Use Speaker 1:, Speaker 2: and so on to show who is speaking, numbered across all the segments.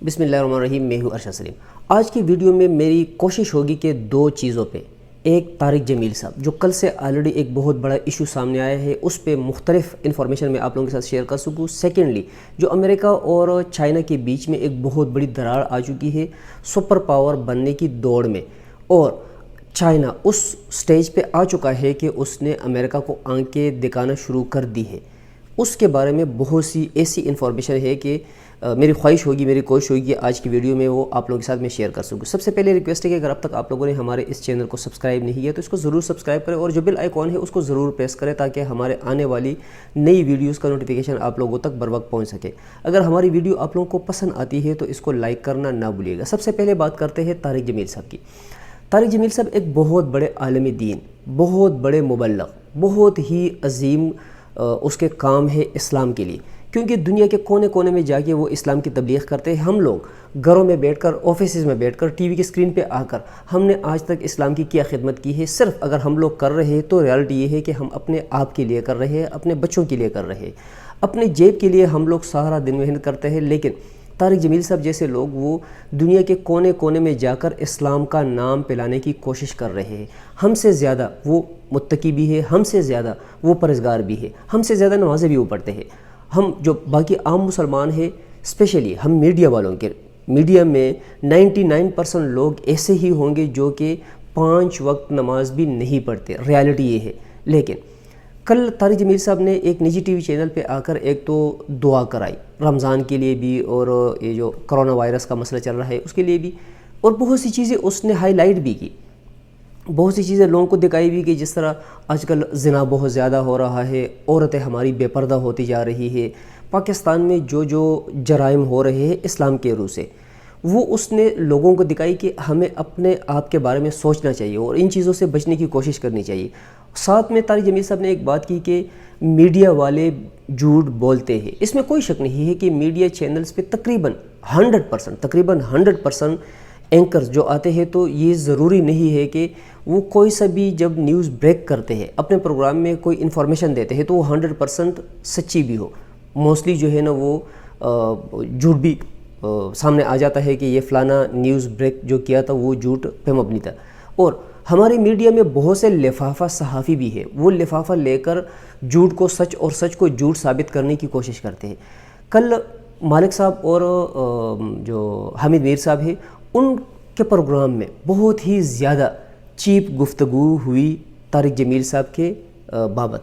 Speaker 1: بسم اللہ الرحمن الرحیم، میں ہوں ارشد سلیم۔ آج کی ویڈیو میں میری کوشش ہوگی کہ دو چیزوں پہ، ایک طارق جمیل صاحب جو کل سے آلریڈی ایک بہت بڑا ایشو سامنے آیا ہے، اس پہ مختلف انفارمیشن میں آپ لوگوں کے ساتھ شیئر کر سکوں۔ سیکنڈلی جو امریکہ اور چائنا کے بیچ میں ایک بہت بڑی دراڑ آ چکی ہے سپر پاور بننے کی دوڑ میں، اور چائنا اس سٹیج پہ آ چکا ہے کہ اس نے امریکہ کو آنکھیں دکھانا شروع کر دی ہے۔ اس کے بارے میں بہت سی ایسی انفارمیشن ہے کہ میری خواہش ہوگی، میری کوشش ہوگی کہ آج کی ویڈیو میں وہ آپ لوگوں کے ساتھ میں شیئر کر سکوں۔ سب سے پہلے ریکویسٹ ہے کہ اگر اب تک آپ لوگوں نے ہمارے اس چینل کو سبسکرائب نہیں کیا تو اس کو ضرور سبسکرائب کریں، اور جو بیل آئیکن ہے اس کو ضرور پریس کریں تاکہ ہمارے آنے والی نئی ویڈیوز کا نوٹیفیکیشن آپ لوگوں تک بر وقت پہنچ سکے۔ اگر ہماری ویڈیو آپ لوگوں کو پسند آتی ہے تو اس کو لائک کرنا نہ بھولیے گا۔ سب سے پہلے بات کرتے ہیں طارق جمیل صاحب کی۔ طارق جمیل صاحب ایک بہت بڑے عالم دین، بہت بڑے مبلغ، بہت ہی عظیم اس کے کام ہے اسلام کے لیے، کیونکہ دنیا کے کونے کونے میں جا کے وہ اسلام کی تبلیغ کرتے ہیں۔ ہم لوگ گھروں میں بیٹھ کر، آفیسز میں بیٹھ کر، ٹی وی کی اسکرین پہ آ کر ہم نے آج تک اسلام کی کیا خدمت کی ہے؟ صرف اگر ہم لوگ کر رہے ہیں تو ریالٹی یہ ہے کہ ہم اپنے آپ کے لیے کر رہے ہیں، اپنے بچوں کے لیے کر رہے ہیں، اپنے جیب کے لیے ہم لوگ سارا دن محنت کرتے ہیں۔ لیکن طارق جمیل صاحب جیسے لوگ وہ دنیا کے کونے کونے میں جا کر اسلام کا نام پلانے کی کوشش کر رہے ہیں۔ ہم سے زیادہ وہ متقی بھی ہے، ہم سے زیادہ وہ پرہیزگار بھی ہے، ہم سے زیادہ نمازیں بھی وہ پڑھتے ہیں۔ ہم جو باقی عام مسلمان ہیں، اسپیشلی ہم میڈیا والوں کے، میڈیا میں 99% لوگ ایسے ہی ہوں گے جو کہ 5 وقت نماز بھی نہیں پڑھتے، ریالٹی یہ ہے۔ لیکن کل طارق جمیل صاحب نے ایک نجی ٹی وی چینل پہ آ کر ایک تو دعا کرائی رمضان کے لیے بھی، اور یہ جو کرونا وائرس کا مسئلہ چل رہا ہے اس کے لیے بھی، اور بہت سی چیزیں اس نے ہائی لائٹ بھی کی، بہت سی چیزیں لوگوں کو دکھائی بھی کہ جس طرح آج کل زنا بہت زیادہ ہو رہا ہے، عورتیں ہماری بے پردہ ہوتی جا رہی ہے، پاکستان میں جو جرائم ہو رہے ہیں اسلام کے روح سے، وہ اس نے لوگوں کو دکھائی کہ ہمیں اپنے آپ کے بارے میں سوچنا چاہیے اور ان چیزوں سے بچنے کی کوشش کرنی چاہیے۔ ساتھ میں طارق جمیل صاحب نے ایک بات کی کہ میڈیا والے جھوٹ بولتے ہیں۔ اس میں کوئی شک نہیں ہے کہ میڈیا چینلز پہ تقریباً 100% اینکرز جو آتے ہیں، تو یہ ضروری نہیں ہے کہ وہ کوئی سا بھی جب نیوز بریک کرتے ہیں، اپنے پروگرام میں کوئی انفارمیشن دیتے ہیں تو وہ 100% سچی بھی ہو۔ موسٹلی جو ہے نا وہ جھوٹ بھی سامنے آ جاتا ہے کہ یہ فلانا نیوز بریک جو کیا تھا وہ جھوٹ پہ مبنی تھا۔ اور ہماری میڈیا میں بہت سے لفافہ صحافی بھی ہے، وہ لفافہ لے کر جھوٹ کو سچ اور سچ کو جھوٹ ثابت کرنے کی کوشش کرتے ہیں۔ کل مالک صاحب اور جو حامد میر صاحب ہیں، ان کے پروگرام میں بہت ہی زیادہ چیپ گفتگو ہوئی طارق جمیل صاحب کے بابت۔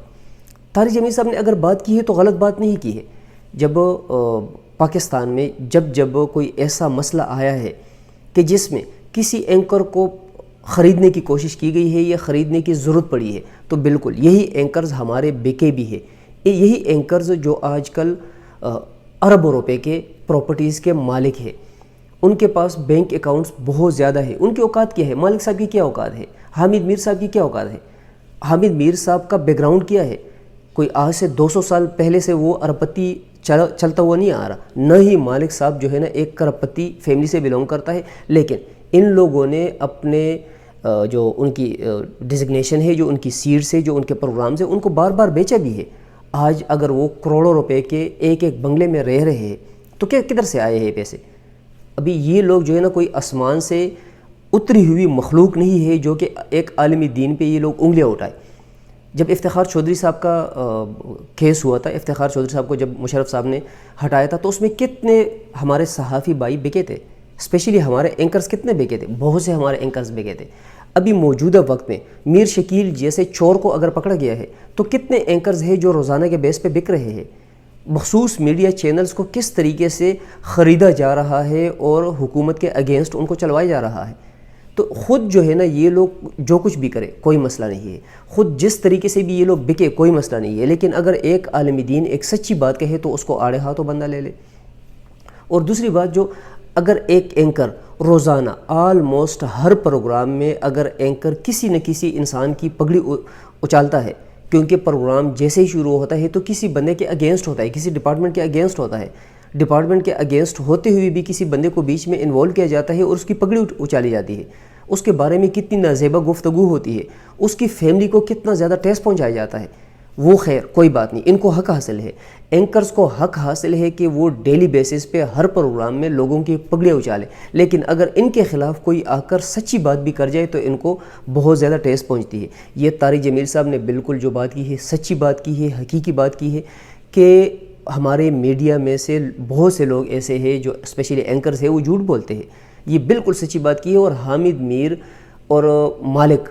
Speaker 1: طارق جمیل صاحب نے اگر بات کی ہے تو غلط بات نہیں کی ہے۔ جب پاکستان میں جب کوئی ایسا مسئلہ آیا ہے کہ جس میں کسی اینکر کو خریدنے کی کوشش کی گئی ہے یا خریدنے کی ضرورت پڑی ہے، تو بالکل یہی اینکرز ہمارے بکے بھی ہے۔ یہی اینکرز جو آج کل اربوں روپے کے پراپرٹیز کے مالک ہیں، ان کے پاس بینک اکاؤنٹس بہت زیادہ ہے۔ ان کی اوقات کیا ہے؟ مالک صاحب کی کیا اوقات ہے؟ حامد میر صاحب کی کیا اوقات ہے؟ حامد میر صاحب کا بیک گراؤنڈ کیا ہے؟ کوئی آج سے 200 سال پہلے سے وہ اربپتی چلتا ہوا نہیں آ رہا، نہ ہی مالک صاحب جو ہے نا ایک کرپتی فیملی سے بلونگ کرتا ہے۔ لیکن ان لوگوں نے اپنے جو ان کی ڈیزگنیشن ہے، جو ان کی سیٹس ہے، جو ان کے پروگرامز ہیں، ان کو بار بار بیچا بھی ہے۔ آج اگر وہ کروڑوں روپے کے ایک بنگلے میں رہ رہے ہیں تو کدھر سے آئے ہیں پیسے؟ ابھی یہ لوگ جو ہے نا کوئی آسمان سے اتری ہوئی مخلوق نہیں ہے جو کہ ایک عالمی دین پہ یہ لوگ انگلیاں اٹھائے۔ جب افتخار چودھری صاحب کا کیس ہوا تھا، افتخار چودھری صاحب کو جب مشرف صاحب نے ہٹایا تھا، تو اس میں کتنے ہمارے صحافی بھائی بکے تھے، اسپیشلی ہمارے اینکرز کتنے بکے تھے؟ بہت سے ہمارے اینکرز بکے تھے۔ ابھی موجودہ وقت میں میر شکیل جیسے چور کو اگر پکڑا گیا ہے تو کتنے اینکرز ہیں جو روزانہ کے بیس پہ بک رہے ہیں؟ مخصوص میڈیا چینلز کو کس طریقے سے خریدا جا رہا ہے اور حکومت کے اگینسٹ ان کو چلوایا جا رہا ہے۔ تو خود جو ہے نا یہ لوگ جو کچھ بھی کرے کوئی مسئلہ نہیں ہے، خود جس طریقے سے بھی یہ لوگ بکے کوئی مسئلہ نہیں ہے، لیکن اگر ایک عالمی دین ایک سچی بات کہے تو اس کو آڑے ہاتھوں بندہ لے لے۔ اور دوسری بات، جو اگر ایک اینکر روزانہ آلموسٹ ہر پروگرام میں اگر اینکر کسی نہ کسی انسان کی پگڑی اچالتا ہے، کیونکہ پروگرام جیسے ہی شروع ہوتا ہے تو کسی بندے کے اگینسٹ ہوتا ہے، کسی ڈپارٹمنٹ کے اگینسٹ ہوتا ہے، ڈپارٹمنٹ کے اگینسٹ ہوتے ہوئے بھی کسی بندے کو بیچ میں انوالو کیا جاتا ہے اور اس کی پگڑی اچالی جاتی ہے، اس کے بارے میں کتنی نازیبہ گفتگو ہوتی ہے، اس کی فیملی کو کتنا زیادہ ٹیس پہنچایا جاتا ہے۔ وہ خیر کوئی بات نہیں، ان کو حق حاصل ہے، اینکرز کو حق حاصل ہے کہ وہ ڈیلی بیسس پہ ہر پروگرام میں لوگوں کی پگڑیاں اچالیں، لیکن اگر ان کے خلاف کوئی آ کر سچی بات بھی کر جائے تو ان کو بہت زیادہ ٹیس پہنچتی ہے۔ یہ طارق جمیل صاحب نے بالکل جو بات کی ہے سچی بات کی ہے، حقیقی بات کی ہے کہ ہمارے میڈیا میں سے بہت سے لوگ ایسے ہیں جو اسپیشلی اینکرز ہیں وہ جھوٹ بولتے ہیں، یہ بالکل سچی بات کی ہے۔ اور حامد میر اور مالک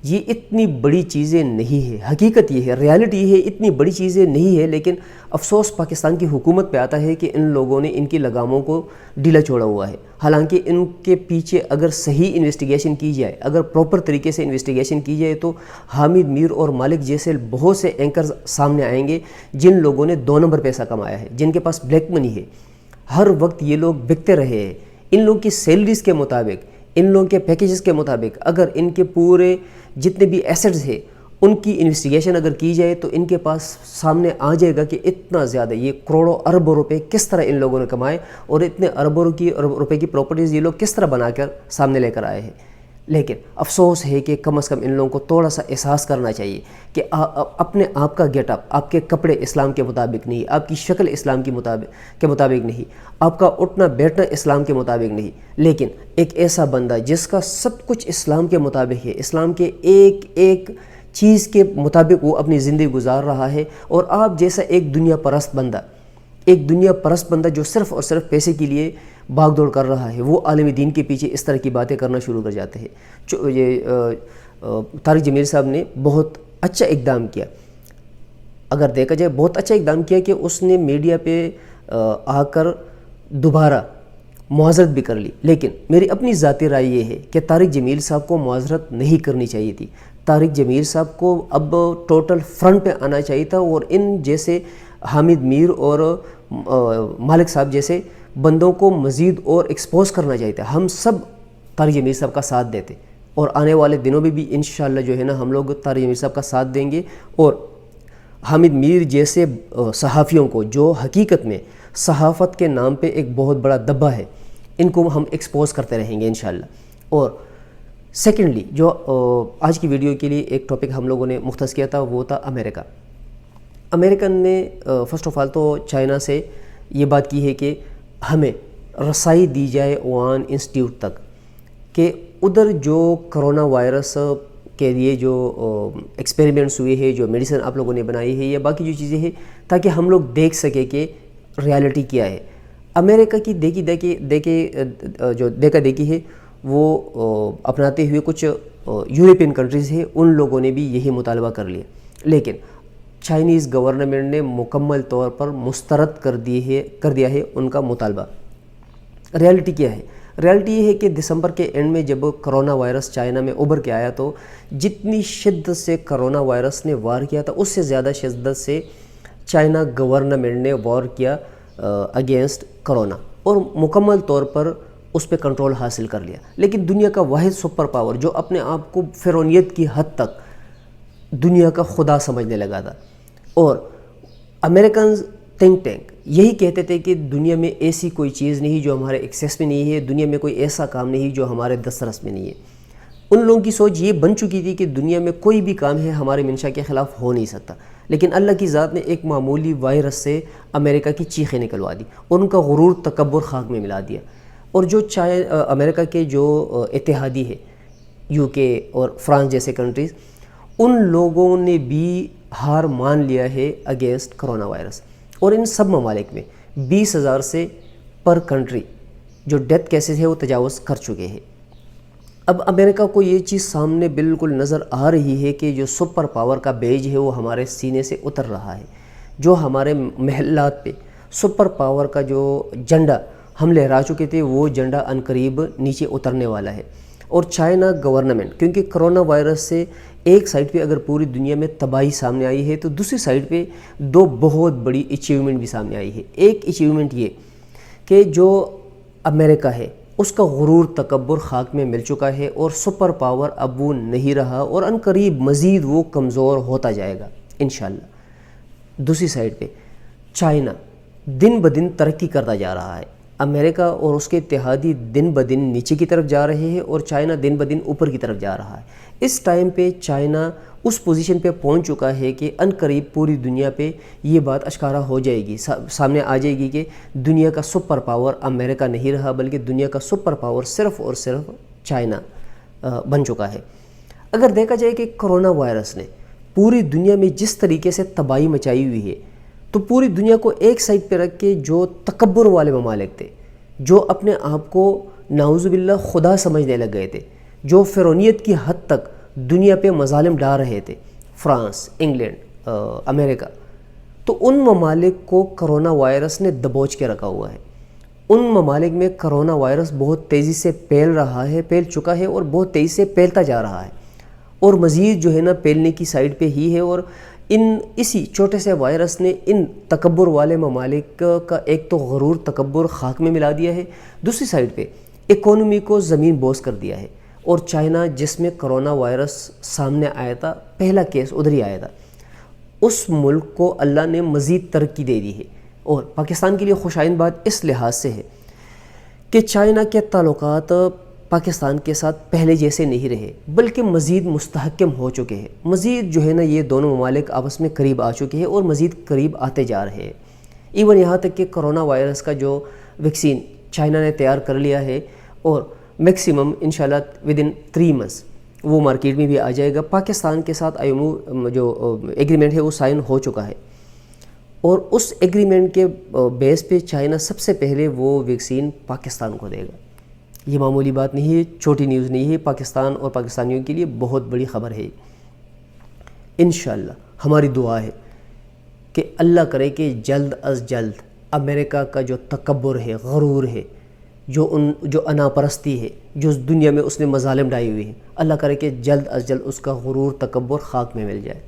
Speaker 1: یہ اتنی بڑی چیزیں نہیں ہے، حقیقت یہ ہے، ریالٹی یہ ہے، اتنی بڑی چیزیں نہیں ہے، لیکن افسوس پاکستان کی حکومت پہ آتا ہے کہ ان لوگوں نے ان کی لگاموں کو ڈھیلا چھوڑا ہوا ہے۔ حالانکہ ان کے پیچھے اگر صحیح انویسٹیگیشن کی جائے، اگر پراپر طریقے سے انویسٹیگیشن کی جائے تو حامد میر اور مالک جیسے بہت سے اینکرز سامنے آئیں گے جن لوگوں نے 2 نمبر پیسہ کمایا ہے، جن کے پاس بلیک منی ہے، ہر وقت یہ لوگ بکتے رہے ہیں۔ ان لوگوں کی سیلریز کے مطابق، ان لوگوں کے پیکیجز کے مطابق اگر ان کے پورے جتنے بھی ایسٹس ہیں ان کی انویسٹیگیشن اگر کی جائے تو ان کے پاس سامنے آ جائے گا کہ اتنا زیادہ یہ کروڑوں اربوں روپے کس طرح ان لوگوں نے کمائے اور اتنے اربوں روپے کی پراپرٹیز یہ لوگ کس طرح بنا کر سامنے لے کر آئے ہیں۔ لیکن افسوس ہے کہ کم از کم ان لوگوں کو تھوڑا سا احساس کرنا چاہیے کہ اپنے آپ کا گیٹ اپ، آپ کے کپڑے اسلام کے مطابق نہیں، آپ کی شکل اسلام کے مطابق نہیں، آپ کا اٹھنا بیٹھنا اسلام کے مطابق نہیں، لیکن ایک ایسا بندہ جس کا سب کچھ اسلام کے مطابق ہے، اسلام کے ایک ایک چیز کے مطابق وہ اپنی زندگی گزار رہا ہے، اور آپ جیسا ایک دنیا پرست بندہ جو صرف اور صرف پیسے کے لیے بھاگ دوڑ کر رہا ہے، وہ عالم دین کے پیچھے اس طرح کی باتیں کرنا شروع کر جاتے ہیں۔ یہ طارق جمیل صاحب نے بہت اچھا اقدام کیا، اگر دیکھا جائے بہت اچھا اقدام کیا کہ اس نے میڈیا پہ آ کر دوبارہ معذرت بھی کر لی، لیکن میری اپنی ذاتی رائے یہ ہے کہ طارق جمیل صاحب کو معذرت نہیں کرنی چاہیے تھی۔ طارق جمیل صاحب کو اب ٹوٹل فرنٹ پہ آنا چاہیے تھا اور ان جیسے حامد میر اور مالک صاحب جیسے بندوں کو مزید اور ایکسپوز کرنا چاہیے تھا۔ ہم سب طارق جمیل صاحب کا ساتھ دیتے اور آنے والے دنوں میں بھی انشاءاللہ جو ہے نا ہم لوگ طارق جمیل صاحب کا ساتھ دیں گے، اور حامد میر جیسے صحافیوں کو جو حقیقت میں صحافت کے نام پہ ایک بہت بڑا دبا ہے، ان کو ہم ایکسپوز کرتے رہیں گے انشاءاللہ۔ اور سیکنڈلی جو آج کی ویڈیو کے لیے ایک ٹاپک ہم لوگوں نے مختص کیا تھا وہ تھا امریکہ۔ امریکن نے فرسٹ آف آل تو چائنا سے یہ بات کی ہے کہ ہمیں رسائی دی جائے ووہان انسٹیٹیوٹ تک، کہ ادھر جو کرونا وائرس کے لیے جو ایکسپیریمنٹس ہوئے ہیں، جو میڈیسن آپ لوگوں نے بنائی ہے یا باقی جو چیزیں ہیں، تاکہ ہم لوگ دیکھ سکیں کہ ریالٹی کیا ہے۔ امریکہ کی جو دیکھا دیکھی ہے وہ اپناتے ہوئے کچھ یورپین کنٹریز ہیں، ان لوگوں نے بھی یہی مطالبہ کر لیا، لیکن چائنیز گورنمنٹ نے مکمل طور پر مسترد کر دیا ہے ان کا مطالبہ۔ ریالٹی کیا ہے؟ ریالٹی یہ ہے کہ دسمبر کے اینڈ میں جب کرونا وائرس چائنا میں ابھر کے آیا تو جتنی شدت سے کرونا وائرس نے وار کیا تھا اس سے زیادہ شدت سے چائنا گورنمنٹ نے وار کیا اگینسٹ کرونا، اور مکمل طور پر اس پہ کنٹرول حاصل کر لیا۔ لیکن دنیا کا واحد سپر پاور جو اپنے آپ کو فرعونیت کی حد تک دنیا کا خدا سمجھنے لگا تھا، اور امریکنز تھنک ٹینک یہی کہتے تھے کہ دنیا میں ایسی کوئی چیز نہیں جو ہمارے ایکسیس میں نہیں ہے، دنیا میں کوئی ایسا کام نہیں جو ہمارے دسترس میں نہیں ہے۔ ان لوگوں کی سوچ یہ بن چکی تھی کہ دنیا میں کوئی بھی کام ہے ہمارے منشا کے خلاف ہو نہیں سکتا، لیکن اللہ کی ذات نے ایک معمولی وائرس سے امریکہ کی چیخیں نکلوا دی اور ان کا غرور تکبر خاک میں ملا دیا۔ اور جو امریکہ کے جو اتحادی ہے، یو کے اور فرانس جیسے کنٹریز، ان لوگوں نے بھی ہار مان لیا ہے اگینسٹ کرونا وائرس، اور ان سب ممالک میں 20,000 سے پر کنٹری جو ڈیتھ کیسز ہے وہ تجاوز کر چکے ہیں۔ اب امریکہ کو یہ چیز سامنے بالکل نظر آ رہی ہے کہ جو سپر پاور کا بیج ہے وہ ہمارے سینے سے اتر رہا ہے، جو ہمارے محلات پہ سپر پاور کا جو جھنڈا ہم لہرا چکے تھے وہ جھنڈا عنقریب نیچے اترنے والا ہے۔ اور چائنا گورنمنٹ کیونکہ کرونا وائرس سے ایک سائڈ پہ اگر پوری دنیا میں تباہی سامنے آئی ہے تو دوسری سائڈ پہ 2 بہت بڑی اچیومنٹ بھی سامنے آئی ہے۔ ایک اچیومنٹ یہ کہ جو امریکہ ہے اس کا غرور تکبر خاک میں مل چکا ہے اور سپر پاور اب وہ نہیں رہا، اور عنقریب مزید وہ کمزور ہوتا جائے گا انشاءاللہ۔ دوسری سائڈ پہ چائنا دن بدن ترقی کرتا جا رہا ہے، امریکہ اور اس کے اتحادی دن بدن نیچے کی طرف جا رہے ہیں اور چائنا دن بدن اوپر کی طرف جا رہا ہے۔ اس ٹائم پہ چائنا اس پوزیشن پہ پہنچ چکا ہے کہ ان قریب پوری دنیا پہ یہ بات اشکارا ہو جائے گی، سامنے آ جائے گی کہ دنیا کا سپر پاور امریکہ نہیں رہا، بلکہ دنیا کا سپر پاور صرف اور صرف چائنا بن چکا ہے۔ اگر دیکھا جائے کہ کرونا وائرس نے پوری دنیا میں جس طریقے سے تباہی مچائی ہوئی ہے، تو پوری دنیا کو ایک سائڈ پہ رکھ کے جو تکبر والے ممالک تھے، جو اپنے آپ کو نعوذ باللہ خدا سمجھنے لگ گئے تھے، جو فرعونیت کی حد تک دنیا پہ مظالم ڈال رہے تھے، فرانس، انگلینڈ، امریکہ، تو ان ممالک کو کرونا وائرس نے دبوچ کے رکھا ہوا ہے۔ ان ممالک میں کرونا وائرس بہت تیزی سے پھیل چکا ہے اور بہت تیزی سے پھیلتا جا رہا ہے، اور مزید جو ہے نا پھیلنے کی سائڈ پہ ہی ہے۔ اور اسی چھوٹے سے وائرس نے ان تکبر والے ممالک کا ایک تو غرور تکبر خاک میں ملا دیا ہے، دوسری سائڈ پہ اکانومی کو زمین بوس کر دیا ہے۔ اور چائنا جس میں کرونا وائرس سامنے آیا تھا، پہلا کیس ادھر ہی آیا تھا، اس ملک کو اللہ نے مزید ترقی دے دی ہے۔ اور پاکستان کے لیے خوش آئند بات اس لحاظ سے ہے کہ چائنا کے تعلقات پاکستان کے ساتھ پہلے جیسے نہیں رہے، بلکہ مزید مستحکم ہو چکے ہیں۔ مزید جو ہے نا یہ دونوں ممالک آپس میں قریب آ چکے ہیں اور مزید قریب آتے جا رہے ہیں۔ ایون یہاں تک کہ کرونا وائرس کا جو ویکسین چائنا نے تیار کر لیا ہے، اور میکسیمم انشاءاللہ ودن 3 months وہ مارکیٹ میں بھی آ جائے گا۔ پاکستان کے ساتھ IMO جو ایگریمنٹ ہے وہ سائن ہو چکا ہے، اور اس ایگریمنٹ کے بیس پہ چائنا سب سے پہلے وہ ویکسین پاکستان کو دے گا۔ یہ معمولی بات نہیں ہے، چھوٹی نیوز نہیں ہے، پاکستان اور پاکستانیوں کے لیے بہت بڑی خبر ہے۔ انشاءاللہ ہماری دعا ہے کہ اللہ کرے کہ جلد از جلد امریکہ کا جو تکبر ہے، غرور ہے، جو انا پرستی ہے، جو اس دنیا میں اس نے مظالم ڈائی ہوئی ہیں، اللہ کرے کہ جلد از جلد اس کا غرور تکبر خاک میں مل جائے۔